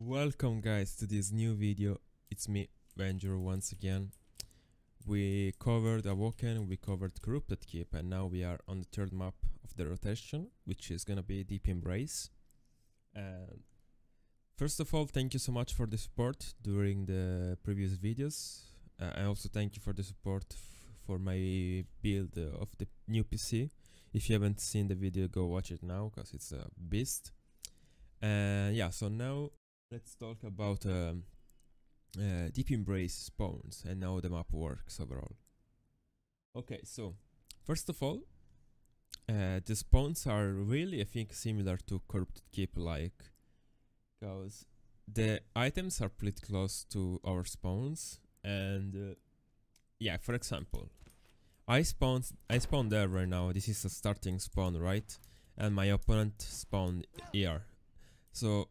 Welcome guys to this new video. It's me, VENGEUR, once again. We covered Awoken, we covered Corrupted Keep, and now we are on the third map of the rotation, which is gonna be Deep Embrace. And first of all, thank you so much for the support during the previous videos. I also thank you for the support for my build of the new PC. If you haven't seen the video, go watch it now, because it's a beast. And yeah, so now let's talk about Deep Embrace spawns and how the map works overall. Okay, so first of all, the spawns are really, I think, similar to Corrupted Keep, like, because the items are pretty close to our spawns. And yeah, for example, I spawned there right now. This is a starting spawn, right? And my opponent spawned here. So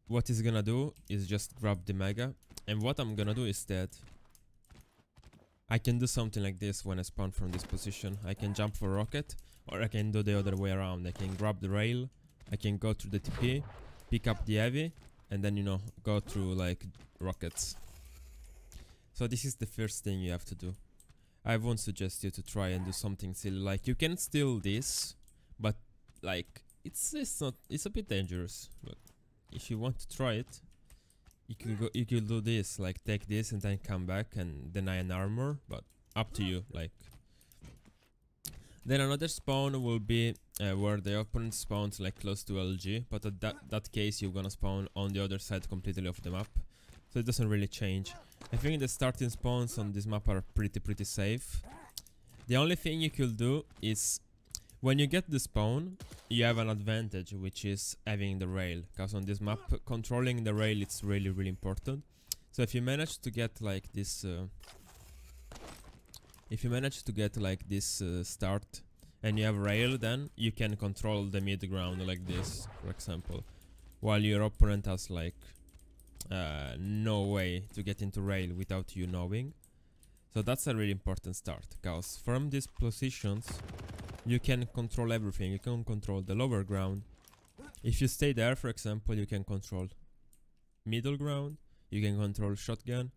what he's gonna do is just grab the mega, and what I'm gonna do is that I can do something like this when I spawn from this position. I can jump for rocket, or I can do the other way around. I can grab the rail, I can go through the TP, pick up the heavy, and then, you know, go through like rockets. So this is the first thing you have to do. I won't suggest you to try and do something silly. Like, you can steal this, but like it's a bit dangerous. But if you want to try it, you can do this, like take this and then come back and deny an armor, but up to you. Like, then another spawn will be where the opponent spawns like close to LG, but at that case you're gonna spawn on the other side completely of the map, so it doesn't really change. I think the starting spawns on this map are pretty safe. The only thing you could do is, when you get the spawn, you have an advantage, which is having the rail, because on this map, controlling the rail is really important. So if you manage to get like this, start, and you have rail, then you can control the mid ground like this, for example, while your opponent has like no way to get into rail without you knowing. So that's a really important start, because from these positions you can control everything. You can control the lower ground. If you stay there, for example, you can control middle ground, you can control shotgun,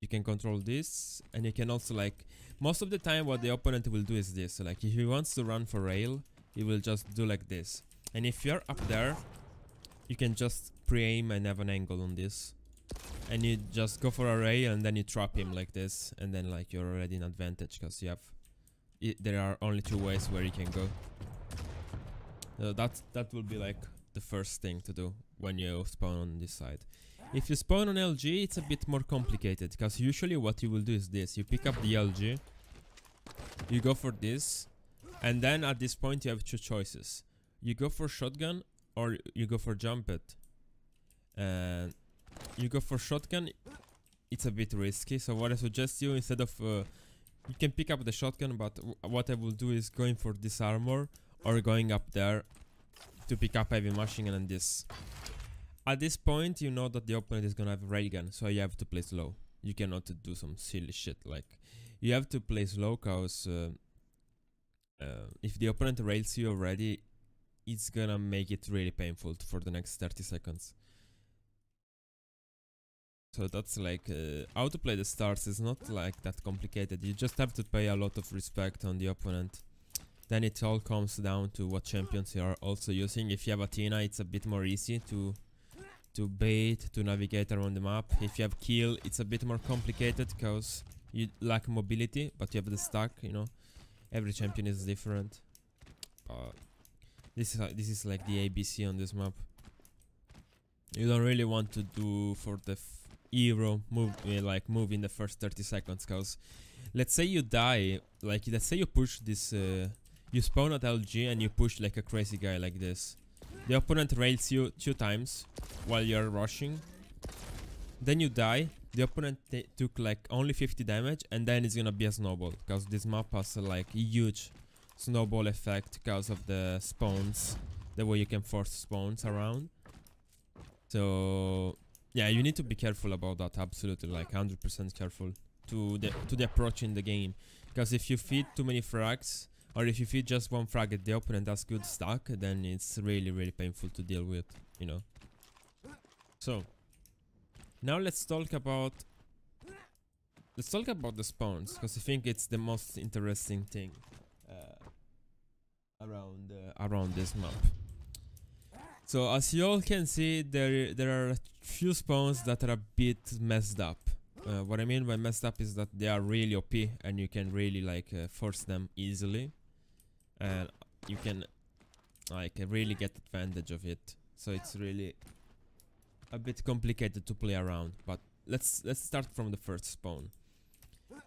you can control this, and you can also, like, most of the time what the opponent will do is this. So like, if he wants to run for rail, he will just do like this. And if you're up there, you can just pre-aim and have an angle on this, and you just go for a rail and then you trap him like this, and then like you're already in advantage, because you have there are only two ways where you can go. So that will be like the first thing to do when you spawn on this side. If you spawn on LG, it's a bit more complicated, because usually what you will do is this: you pick up the LG, you go for this, and then at this point you have two choices. You go for shotgun or you go for jump it. And you go for shotgun, it's a bit risky, so what I suggest you, instead of you can pick up the shotgun, but what I will do is going for this armor, or going up there to pick up heavy machine gun and this. At this point, you know that the opponent is gonna have a railgun, so you have to play slow. You cannot do some silly shit. Like, you have to play slow, cause if the opponent rails you already, it's gonna make it really painful for the next 30 seconds. So that's like, how to play the stars is not like that complicated. You just have to pay a lot of respect on the opponent. Then it all comes down to what champions you are also using. If you have Athena, it's a bit more easy to bait, to navigate around the map. If you have Kill, it's a bit more complicated, because you lack mobility, but you have the stack, you know. Every champion is different. This is like the ABC on this map. You don't really want to do for the hero move in the first 30 seconds, because let's say you die, like let's say you push this, you spawn at LG and you push like a crazy guy like this. The opponent rails you 2 times while you're rushing, then you die. The opponent took like only 50 damage, and then it's gonna be a snowball, because this map has like a huge snowball effect because of the spawns, the way you can force spawns around. So yeah, you need to be careful about that, absolutely, like 100% careful to the approach in the game, because if you feed too many frags, or if you feed just one frag and the opponent has good stack, then it's really painful to deal with, you know. So now let's talk about the spawns, because I think it's the most interesting thing around this map. So as you all can see, there are a few spawns that are a bit messed up. What I mean by messed up is that they are really OP and you can really like force them easily, and you can like really get advantage of it. So it's really a bit complicated to play around. But let's start from the first spawn.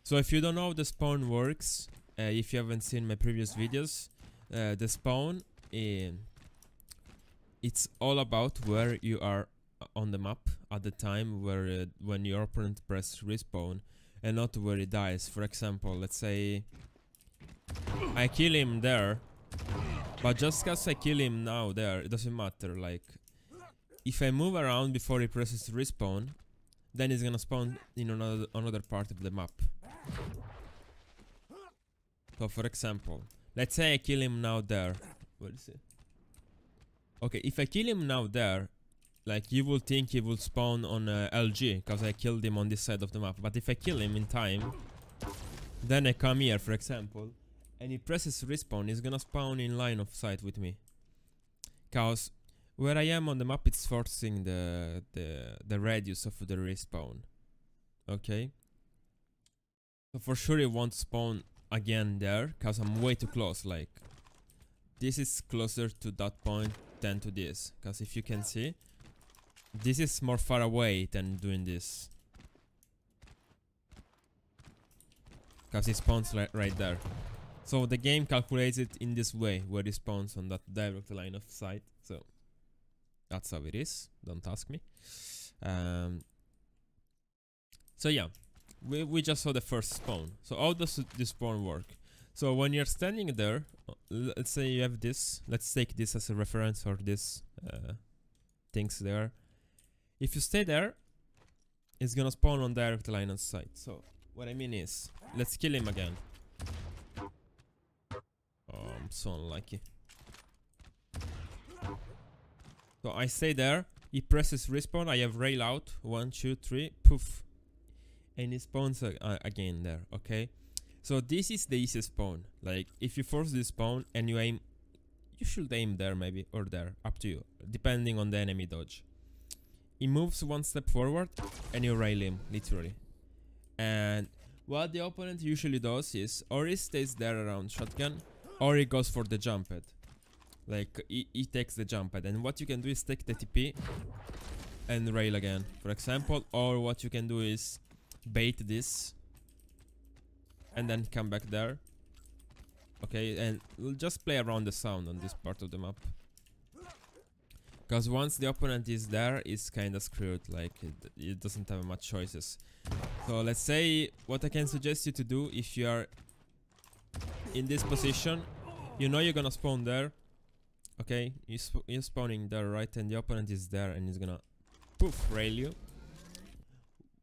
So if you don't know how the spawn works, if you haven't seen my previous videos, the spawn it's all about where you are on the map at the time where when your opponent press respawn, and not where he dies. For example, let's say I kill him there, but just cause I kill him now there, it doesn't matter. Like if I move around before he presses respawn, then he's gonna spawn in another part of the map. So for example, let's say I kill him now there. Where is it? Okay, if I kill him now there, like you will think he will spawn on LG because I killed him on this side of the map. But if I kill him in time, then I come here, for example, and he presses respawn, he's gonna spawn in line of sight with me. Cause where I am on the map, it's forcing the radius of the respawn. Okay. So for sure he won't spawn again there, cause I'm way too close. Like this is closer to that point than to this, because if you can see, this is more far away than doing this, because it spawns right there. So the game calculates it in this way, where it spawns on that direct line of sight. So that's how it is, don't ask me. So yeah, we just saw the first spawn. So how does this spawn work? So when you're standing there, let's say you have this, let's take this as a reference, or this things there. If you stay there, it's gonna spawn on direct line of sight. So what I mean is, let's kill him again. Oh, I'm so unlucky. So I stay there, he presses respawn, I have rail out, 1, 2, 3, poof, and he spawns again there. Okay. So this is the easiest spawn. Like if you force this spawn and you aim, you should aim there maybe, or there, up to you, depending on the enemy dodge. He moves one step forward and you rail him, literally. And what the opponent usually does is, or he stays there around shotgun, or he goes for the jump pad. Like he takes the jump pad, and what you can do is take the TP and rail again, for example. Or what you can do is bait this and then come back there. Okay, and we'll just play around the sound on this part of the map, because once the opponent is there, it's kind of screwed. Like it doesn't have much choices. So let's say what I can suggest you to do, if you are in this position, you know you're gonna spawn there. Okay, you're spawning there, right? And the opponent is there, and he's gonna poof rail you.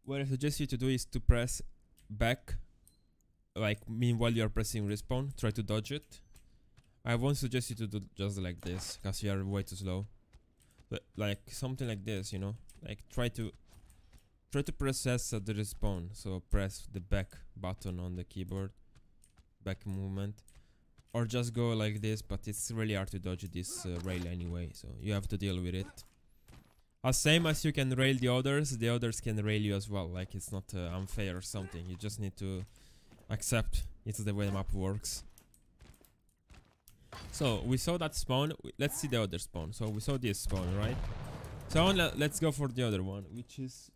What I suggest you to do is to press back, like meanwhile you're pressing respawn, try to dodge it. I won't suggest you to do just like this, because you are way too slow. But like something like this, you know, like try to press S at the respawn. So press the back button on the keyboard, back movement, or just go like this. But it's really hard to dodge this rail anyway, so you have to deal with it. As same as you can rail the others can rail you as well. Like it's not unfair or something. You just need to accept it's the way the map works. So we saw that spawn. Let's see the other spawn. So we saw this spawn, right? So let's go for the other one, which is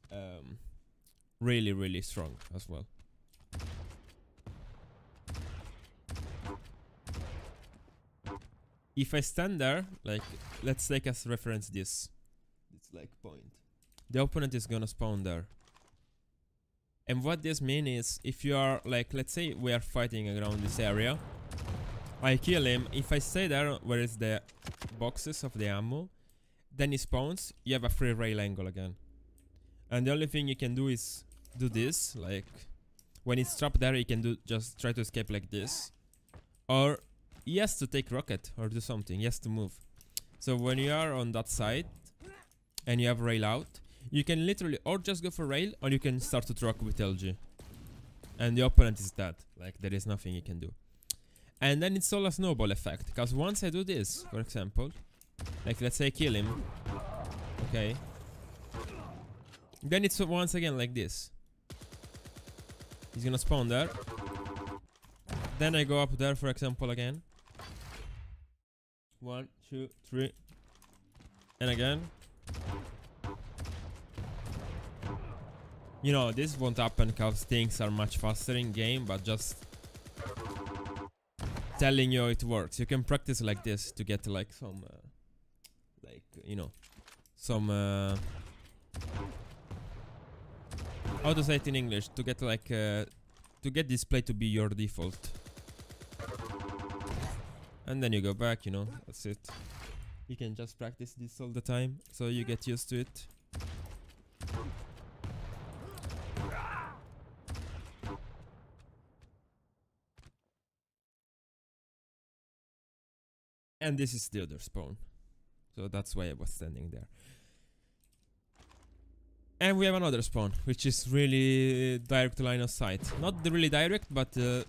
really strong as well. If I stand there, like let's take as reference this. It's like point. The opponent is gonna spawn there. And what this means is, if you are like, let's say we are fighting around this area, I kill him. If I stay there where is the boxes of the ammo, then he spawns, you have a free rail angle again. And the only thing you can do is do this, like when it's trapped there, you can do just try to escape like this. Or he has to take rocket or do something, he has to move. So when you are on that side and you have rail out, You can literally or just go for rail, or you can start to truck with LG. And the opponent is dead. Like, there is nothing you can do. And then it's all a snowball effect. Because once I do this, for example, like let's say I kill him. Okay. Then it's once again like this. He's gonna spawn there. Then I go up there, for example, again. 1, 2, 3. And again. You know, this won't happen because things are much faster in game, but just telling you how it works. You can practice like this to get like some, like, you know, some, how to say it in English? To get like, to get this play to be your default. And then you go back, you know, that's it. You can just practice this all the time, so you get used to it. And this is the other spawn. So that's why I was standing there. And we have another spawn, which is really direct line of sight. Not really direct, but it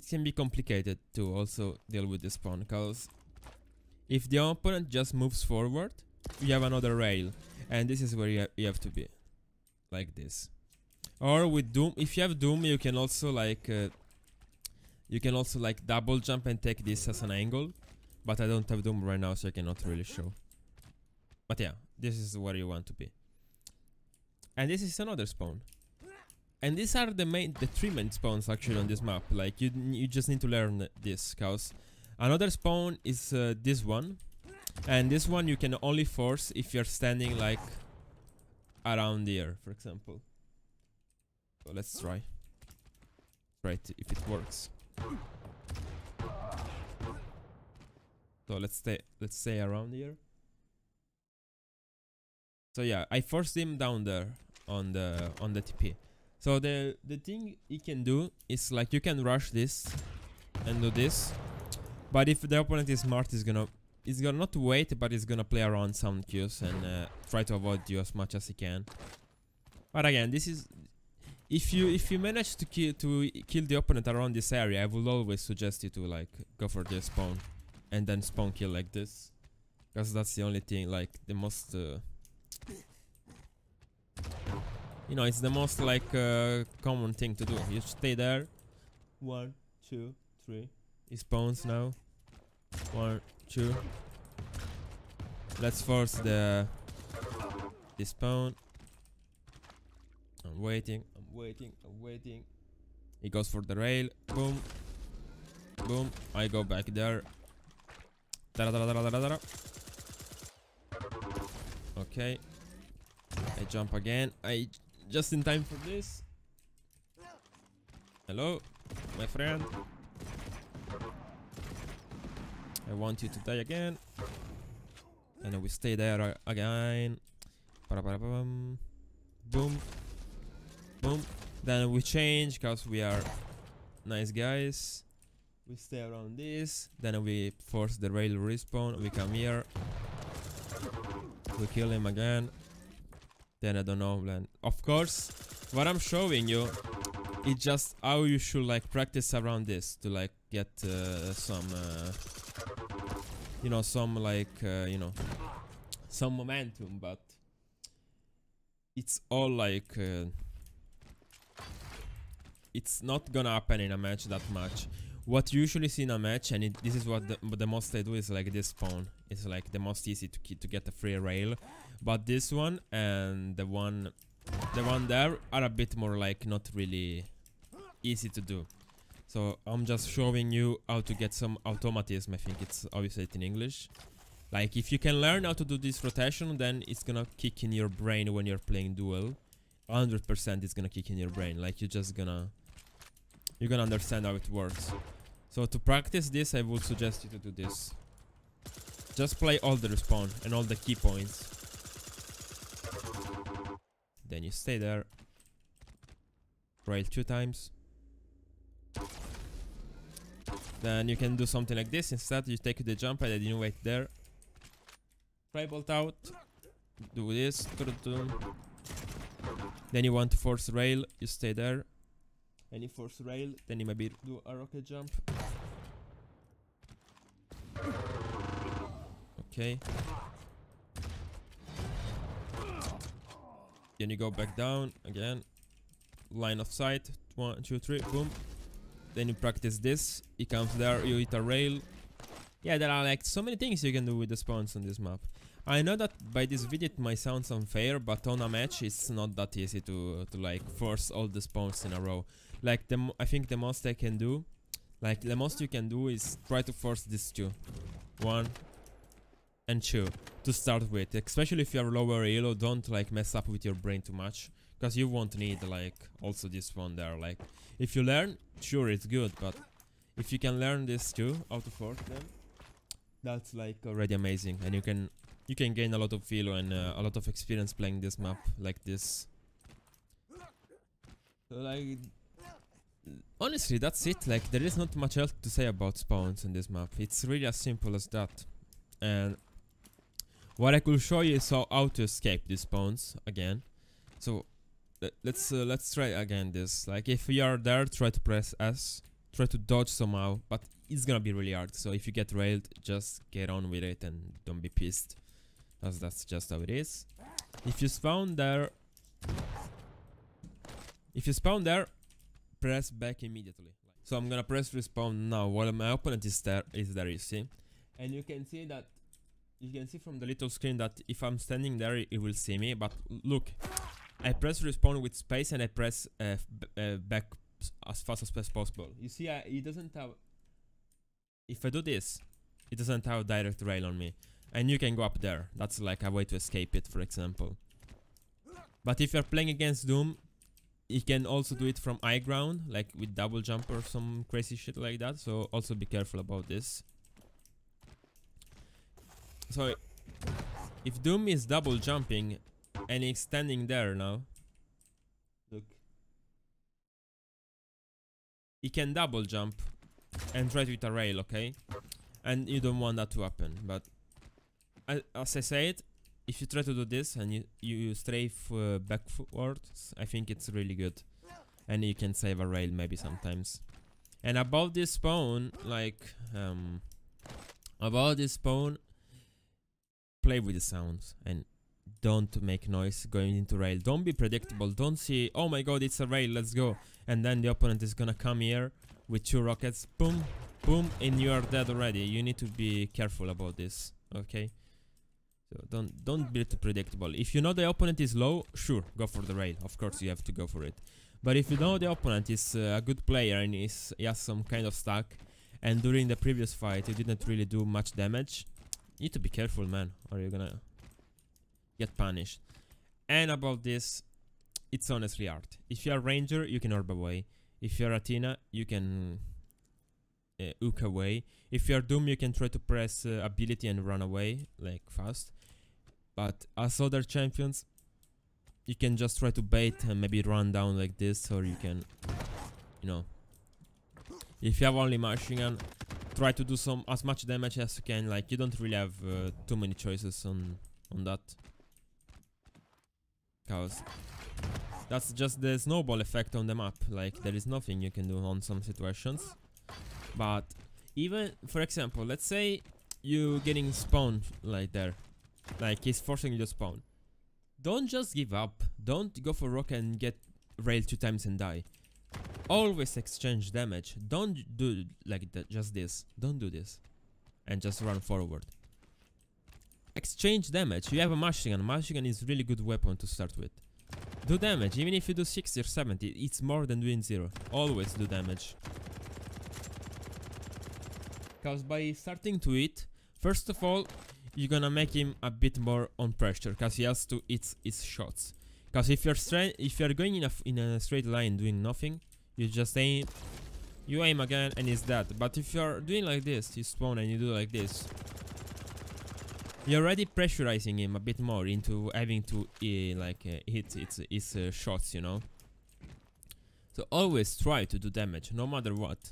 can be complicated to also deal with this spawn. Because if the opponent just moves forward, you have another rail. And this is where you have to be. Like this. Or with Doom, if you have Doom, you can also like double jump and take this as an angle. But I don't have Doom right now, so I cannot really show. But yeah, this is where you want to be. And this is another spawn. And these are the three main spawns actually on this map. Like you just need to learn this, cause another spawn is this one, and this one you can only force if you're standing like around here, for example. So let's try. Right, if it works. So let's stay around here. So yeah, I forced him down there on the TP. So the thing you can do is like you can rush this and do this. But if the opponent is smart, he's gonna not wait, but he's gonna play around some cues and try to avoid you as much as he can. But again, this is if you manage to kill the opponent around this area, I will always suggest you to like go for the spawn. And then spawn kill like this, because that's the only thing, like the most, you know, it's the most like common thing to do. You stay there. 1, 2, 3. He spawns now. 1, 2. Let's force the spawn. I'm waiting. He goes for the rail. Boom. Boom. I go back there. Okay. I jump again. Just in time for this. Hello, my friend. I want you to die again. And then we stay there again. Boom. Boom. Then we change because we are nice guys. We stay around this, then we force the rail respawn, we come here, we kill him again, then I don't know, then of course, what I'm showing you is just how you should like practice around this to like get some, you know, some like, you know, some momentum, but it's all like, it's not gonna happen in a match that much. What you usually see in a match, and this is what the most I do, is like this spawn. It's like the most easy to get a free rail. But this one and the one there are a bit more like not really easy to do. So I'm just showing you how to get some automatism. I think it's obviously in English. Like if you can learn how to do this rotation, then it's gonna kick in your brain when you're playing duel. 100% it's gonna kick in your brain. Like you're gonna understand how it works. So to practice this, I would suggest you to do this. Just play all the respawn and all the key points. Then you stay there. Rail 2 times. Then you can do something like this. Instead, you take the jump and then you wait there. Try bolt out. do this. Then you want to force rail, you stay there. And you force rail, then you maybe do a rocket jump. Okay. Then you go back down again. Line of sight. 1, 2, 3, boom. Then you practice this. He comes there, you hit a rail. Yeah, there are like so many things you can do with the spawns on this map. I know that by this video it might sound unfair, but on a match it's not that easy to like force all the spawns in a row. Like I think the most I can do, like the most you can do is try to force these two. 1 and 2 to start with. Especially if you are lower elo, don't like mess up with your brain too much. Because you won't need like also this one there. Like if you learn, sure it's good, but if you can learn this too, how to force them, that's like already amazing. And you can gain a lot of elo and a lot of experience playing this map like this. So like honestly that's it. Like there is not much else to say about spawns in this map. It's really as simple as that. And what I could show you is how to escape these spawns again. So let's try again this. Like if you are there, try to press S, try to dodge somehow, but it's gonna be really hard. So if you get railed, just get on with it and don't be pissed, as that's just how it is. If you spawn there, press back immediately. So I'm gonna press respawn now while my opponent is there, you see. And you can see that, you can see from the little screen that if I'm standing there, it will see me. But look, I press respawn with space and I press back as fast as possible. You see, it doesn't have. If I do this, it doesn't have direct rail on me, and you can go up there. That's like a way to escape it, for example. But if you're playing against Doom, you can also do it from high ground, like with double jump or some crazy shit like that. So also be careful about this. So if Doom is double jumping and he's standing there now, look, he can double jump and try to hit a rail, okay? And you don't want that to happen. But as I said, if you try to do this and you strafe backwards, I think it's really good. And you can save a rail maybe sometimes. And about this spawn, like play with the sounds and don't make noise going into rail. Don't be predictable. Don't see, oh my god, it's a rail, let's go. And then the opponent is gonna come here with 2 rockets, boom, boom, and you are dead already. You need to be careful about this, okay? So don't be too predictable. If you know the opponent is low, sure, go for the rail. Of course you have to go for it. But if you know the opponent is a good player and he has some kind of stack, and during the previous fight you didn't really do much damage, you need to be careful, man, or you're gonna get punished. And about this, it's honestly hard. If you're a ranger, you can orb away. If you're Athena, you can hook away. If you're Doom, you can try to press ability and run away, like fast. But as other champions, you can just try to bait and maybe run down like this, or you can, you know, if you have only machine gun, try to do as much damage as you can. Like you don't really have too many choices on that, cause that's just the snowball effect on the map. Like there is nothing you can do on some situations. But even, for example, let's say you getting spawned like there, like he's forcing you to spawn. Don't just give up. Don't go for rocket and get railed 2 times and die. Always exchange damage. Don't do like that, just this. Don't do this and just run forward. Exchange damage. You have a machine gun. Machine gun is a really good weapon to start with. Do damage. Even if you do 60 or 70, it's more than doing 0. Always do damage. Because by starting to hit, first of all, you're gonna make him a bit more on pressure, because he has to hit his shots. Because if you're going in a straight line doing nothing, you just aim, again and he's dead. But if you're doing like this, you spawn and you do like this, you're already pressurizing him a bit more into having to hit his shots, you know. So always try to do damage, no matter what.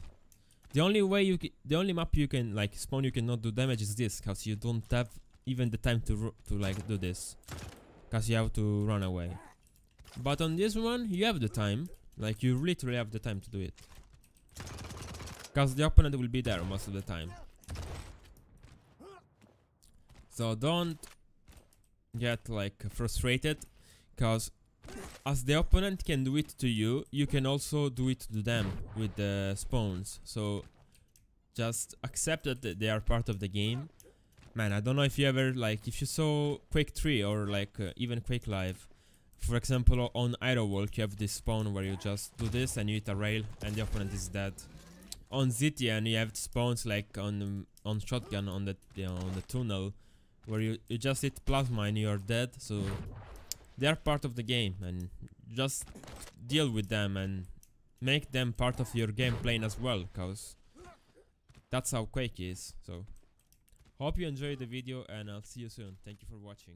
The only map you can like spawn you cannot do damage is this, because you don't have even the time to like do this, cause you have to run away. But on this one, you have the time, like you literally have the time to do it, cause the opponent will be there most of the time. So don't get like frustrated, cause as the opponent can do it to you, you can also do it to them with the spawns. So just accept that they are part of the game. Man, I don't know if you ever, like, if you saw Quake 3 or like even Quake Live. For example, on Aerowalk you have this spawn where you just do this and you hit a rail and the opponent is dead. On ZTN you have spawns like on Shotgun on the tunnel, where you just hit plasma and you are dead. So they are part of the game, and just deal with them and make them part of your gameplay as well, cause that's how Quake is. So hope you enjoyed the video and I'll see you soon. Thank you for watching.